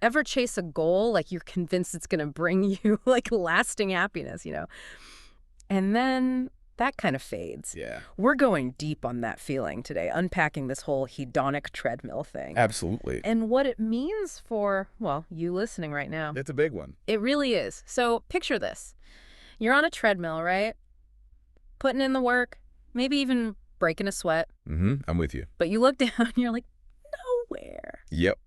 Ever chase a goal like you're convinced it's going to bring you like lasting happiness, And then that kind of fades. Yeah. We're going deep on that feeling today, unpacking this whole hedonic treadmill thing. Absolutely. And what it means for, well, you listening right now. It's a big one. It really is. So picture this. You're on a treadmill, right? Putting in the work, maybe even breaking a sweat. I'm with you. But you look down and you're like, nowhere. Yep.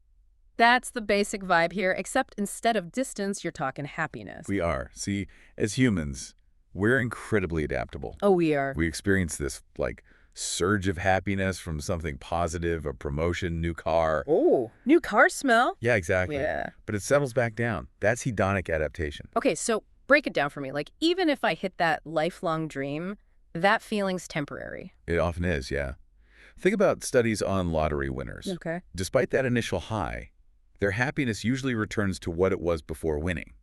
That's the basic vibe here, except instead of distance, you're talking happiness. We are. See, as humans, we're incredibly adaptable. Oh, we are. We experience this, like, surge of happiness from something positive, a promotion, new car. Oh, new car smell? Yeah, exactly. Yeah. But it settles back down. That's hedonic adaptation. Okay, so break it down for me. Like, even if I hit that lifelong dream, that feeling's temporary. It often is, yeah. Think about studies on lottery winners. Okay. Despite that initial high, their happiness usually returns to what it was before winning.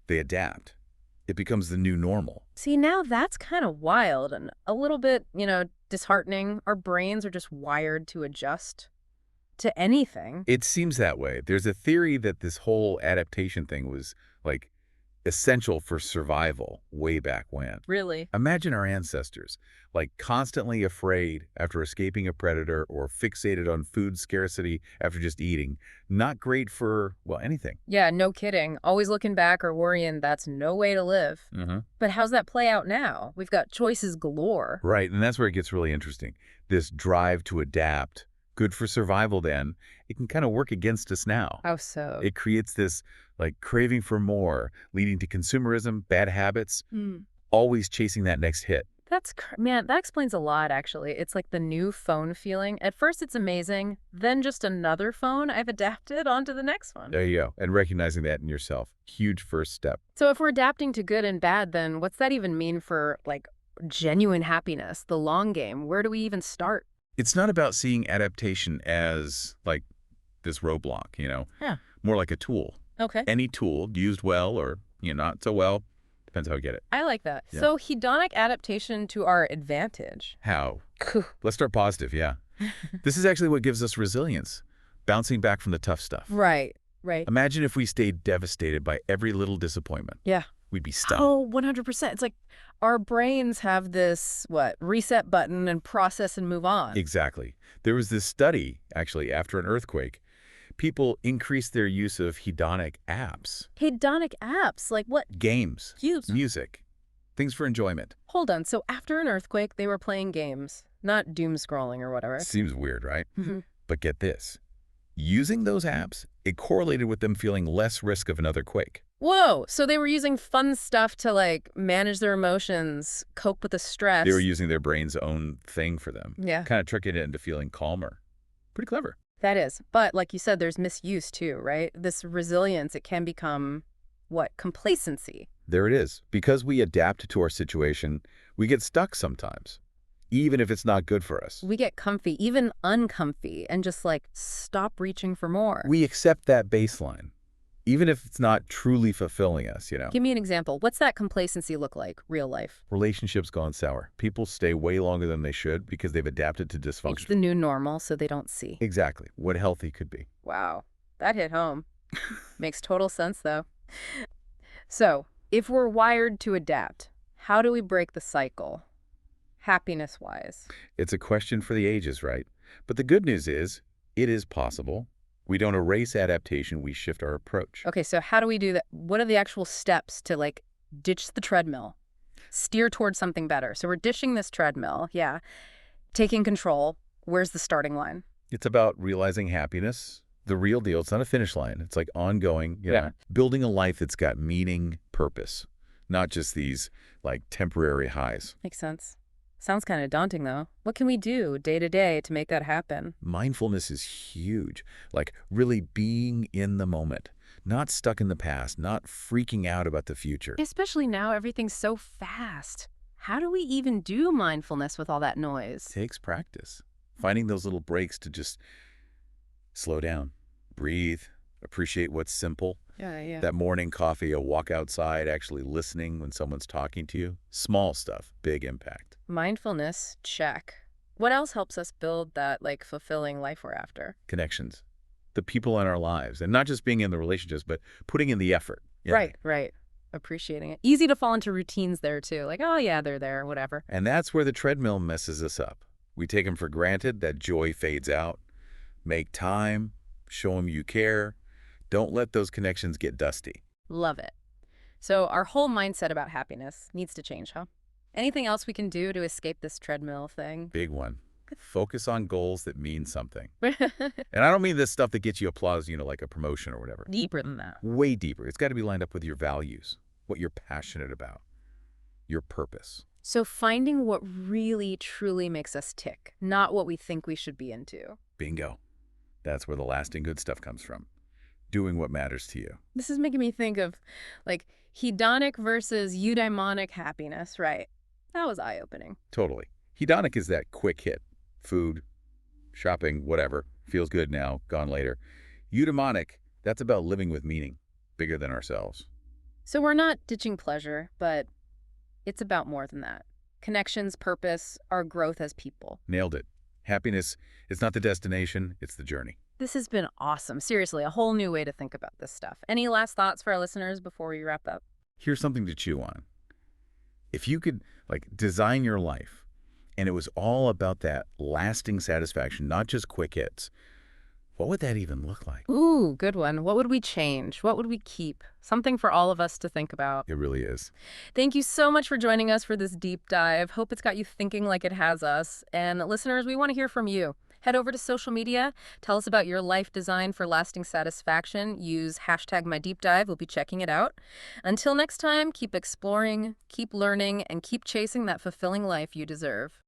They adapt. It becomes the new normal. See, now that's kind of wild and a little bit, disheartening. Our brains are just wired to adjust to anything. It seems that way. There's a theory that this whole adaptation thing was, like, essential for survival way back when. Really? Imagine our ancestors, like constantly afraid after escaping a predator or fixated on food scarcity after just eating. Not great for, well, anything. Yeah, no kidding. Always looking back or worrying that's no way to live. But how's that play out now? We've got choices galore. Right, and that's where it gets really interesting. This drive to adapt, good for survival then, it can kind of work against us now. How so? It creates this, like, craving for more, leading to consumerism, bad habits, always chasing that next hit. Man, that explains a lot, actually. It's like the new phone feeling. At first, it's amazing. Then just another phone I've adapted onto the next one. There you go. And recognizing that in yourself. Huge first step. So if we're adapting to good and bad, then what's that even mean for, like, genuine happiness, the long game? Where do we even start? It's not about seeing adaptation as, like, this roadblock, Yeah. More like a tool. Okay. Any tool used well or, not so well, depends how you get it. I like that. Yeah. So hedonic adaptation to our advantage. How? Let's start positive, yeah. This is actually what gives us resilience, bouncing back from the tough stuff. Right. Imagine if we stayed devastated by every little disappointment. Yeah. We'd be stunned. Oh, 100%. It's like our brains have this, reset button and process and move on. Exactly. There was this study, actually, after an earthquake. People increased their use of hedonic apps. Hedonic apps? Like what? Games. Games. Music. Things for enjoyment. Hold on. So after an earthquake, they were playing games, not doom scrolling or whatever. Seems weird, right? But get this. Using those apps, it correlated with them feeling less risk of another quake. Whoa. So they were using fun stuff to, like, manage their emotions, cope with the stress. They were using their brain's own thing for them. Yeah. Kind of tricking it into feeling calmer. Pretty clever. That is. But like you said, there's misuse too, right? This resilience, it can become, complacency. There it is. Because we adapt to our situation, we get stuck sometimes, even if it's not good for us. We get comfy, even uncomfy, and just, stop reaching for more. We accept that baseline, even if it's not truly fulfilling us, Give me an example. What's that complacency look like, real life? Relationships gone sour. People stay way longer than they should because they've adapted to dysfunction. It's the new normal, so they don't see. Exactly. What healthy could be. Wow. That hit home. Makes total sense, though. So, if we're wired to adapt, how do we break the cycle, happiness-wise? It's a question for the ages, right? But the good news is, it is possible. We don't erase adaptation, we shift our approach. Okay, so how do we do that? What are the actual steps to, ditch the treadmill, steer towards something better? So we're ditching this treadmill, yeah, taking control. Where's the starting line? It's about realizing happiness, the real deal. It's not a finish line. It's like ongoing, Yeah. building a life that's got meaning, purpose, not just these, temporary highs. Makes sense. Sounds kind of daunting, though. What can we do day to day to make that happen? Mindfulness is huge, really being in the moment, not stuck in the past, not freaking out about the future. Especially now, everything's so fast. How do we even do mindfulness with all that noise? Takes practice. Finding those little breaks to just slow down, breathe, appreciate what's simple. Yeah. That morning coffee, a walk outside, actually listening when someone's talking to you. Small stuff, big impact. Mindfulness, check. What else helps us build that, fulfilling life we're after? Connections. the people in our lives, and not just being in the relationships, but putting in the effort. Yeah. Right, right. Appreciating it. Easy to fall into routines there, too. Like, oh, yeah, they're there, whatever. And that's where the treadmill messes us up. We take them for granted, that joy fades out. Make time, show them you care. Don't let those connections get dusty. Love it. So our whole mindset about happiness needs to change, huh? Anything else we can do to escape this treadmill thing? Big one. Focus on goals that mean something. And I don't mean this stuff that gets you applause, like a promotion or whatever. Deeper than that. Way deeper. It's got to be lined up with your values, what you're passionate about, your purpose. So finding what really, truly makes us tick, not what we think we should be into. Bingo. That's where the lasting good stuff comes from. Doing what matters to you. This is making me think of, like, hedonic versus eudaimonic happiness, right? That was eye-opening. Totally. Hedonic is that quick hit. Food, shopping, whatever. Feels good now, gone later. Eudaimonic, that's about living with meaning, bigger than ourselves. So we're not ditching pleasure, but it's about more than that. Connections, purpose, our growth as people. Nailed it. Happiness is not the destination, it's the journey. This has been awesome. Seriously, a whole new way to think about this stuff. Any last thoughts for our listeners before we wrap up? Here's something to chew on. If you could, design your life, and it was all about that lasting satisfaction, not just quick hits, what would that even look like? Ooh, good one. What would we change? What would we keep? Something for all of us to think about. It really is. Thank you so much for joining us for this deep dive. Hope it's got you thinking like it has us. And listeners, we want to hear from you. Head over to social media. Tell us about your life design for lasting satisfaction. Use #MyDeepDive. We'll be checking it out. Until next time, keep exploring, keep learning, and keep chasing that fulfilling life you deserve.